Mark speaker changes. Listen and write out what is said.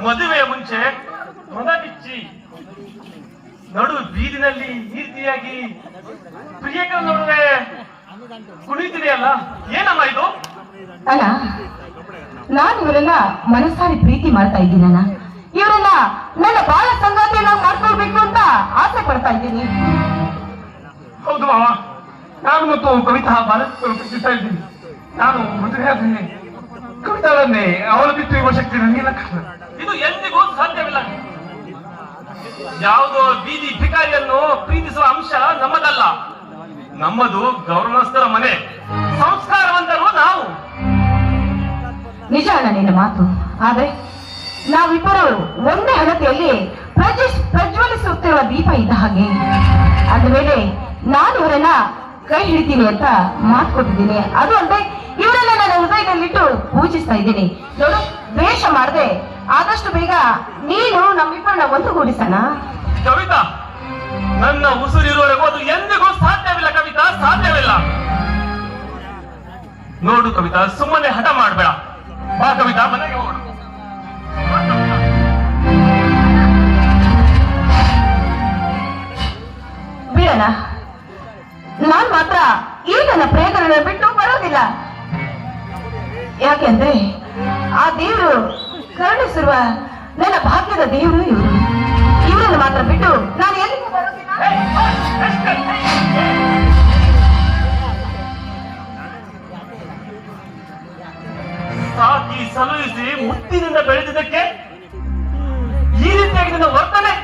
Speaker 1: ಮದುವೆಯ ಮುಂಚೆ ಮೊದಲಿಚ್ಚಿ ನಡು ಬೀದಿನಲ್ಲಿ ಈ ರೀತಿಯಾಗಿ ಪ್ರಿಯಕರ ನೋಡುವೆ ಕುಣಿತಿದೆಯಲ್ಲ, ಏನಮ್ಮ ಇದು?
Speaker 2: ಅಲ್ಲ, ನಾನು ಇವರೆಲ್ಲ ಮನಸ್ಸಾರಿ ಪ್ರೀತಿ ಮಾಡ್ತಾ ಇದ್ದೀನಲ್ಲ, ಇವರೆಲ್ಲ ನನ್ನ ಬಾಳ ಸಂಗಾತಿಯನ್ನ ಮಾಡ್ಕೊಳ್ಬೇಕು ಅಂತ ಆಸೆ ಪಡ್ತಾ ಇದ್ದೀನಿ.
Speaker 1: ಹೌದು ಮಾವ, ನಾನು ಮತ್ತು ಕವಿತಾ ಬಾಲಕರು ಪ್ರೀತಿಸ್ತಾ ಇದ್ದೀನಿ. ನಾನು ಮದುವೆ ಆದ್ರೆ ಕವಿತಾಳನ್ನೇ ಅವಳು ಬಿಟ್ಟು ಇರುವ ಶಕ್ತಿ ನನಗಿಲ್ಲ. ಇದು ಎಂದಿಗೂ ಸಾಧ್ಯವಿಲ್ಲ. ಯಾವುದೋ ಬೀದಿ ಭಿಕಾರಿಯನ್ನು ಪ್ರೀತಿಸುವ ಅಂಶ ನಮ್ಮದಲ್ಲ. ನಮ್ಮದು ಗೌರವಸ್ಥರ ಮನೆ, ಸಂಸ್ಕಾರವಂತರು ನಾವು.
Speaker 2: ನಿಜ ಅಲ್ಲ ನಿನ್ನ ಮಾತು, ಆದ್ರೆ ನಾವಿಬ್ಬರು ಒಂದೇ ಹಣತೆಯಲ್ಲಿ ಪ್ರಜ್ವಲಿಸುತ್ತಿರುವ ದೀಪ ಇದ್ದ ಹಾಗೆ. ಅಂದಮೇಲೆ ನಾನು ಇವರನ್ನ ಕೈ ಹಿಡಿತೀನಿ ಅಂತ ಮಾತು ಕೊಟ್ಟಿದ್ದೀನಿ. ಅದು ಅಲ್ಲದೆ ಇವರೆಲ್ಲ ನನ್ನ ಹೃದಯದಲ್ಲಿಟ್ಟು ಪೂಜಿಸ್ತಾ ಇದ್ದೀನಿ. ನೋಡು, ದ್ವೇಷ ಮಾಡದೆ ಆದಷ್ಟು ಬೇಗ ನೀನು ನಮ್ಮಿಬ್ಬರನ್ನ ಒಂದುಗೂಡಿಸೋಣ.
Speaker 1: ಕವಿತಾ, ನನ್ನ ಉಸಿರಿರುವವರೆಗೂ ಅದು ಎಂದಿಗೂ ಸಾಧ್ಯವಿಲ್ಲ. ಕವಿತಾ, ಸಾಧ್ಯವಿಲ್ಲ. ನೋಡು ಕವಿತಾ, ಸುಮ್ಮನೆ ಹಠ ಮಾಡಬೇಡ. ಬಾ ಕವಿತಾ, ಮನೆಗೆ ಹೋಗೋಣ.
Speaker 2: ಬಿಡೋಣ. ನಾನ್ ಮಾತ್ರ ಈ ನನ್ನ ಪ್ರೇಮಗಳನ್ನ ಬಿಟ್ಟು ಬರೋದಿಲ್ಲ. ಯಾಕೆಂದ್ರೆ ಆ ದೇವರು ಕರುಣಿಸಿರುವ ನನ್ನ ಭಾಗ್ಯದ ದೇವರು ಇವರು. ಇವರನ್ನು ಮಾತ್ರ ಬಿಟ್ಟು ನಾನು ಎಲ್ಲಿಗೂ ಬರೋದಿಲ್ಲ.
Speaker 1: ಸಾಕಿ ಸಲುಹಿಸಿ ಮುತ್ತಿನಿಂದ ಬೆಳೆದಿದ್ದಕ್ಕೆ ಈ ರೀತಿಯಾಗಿ ನನ್ನ ವರ್ತನೆ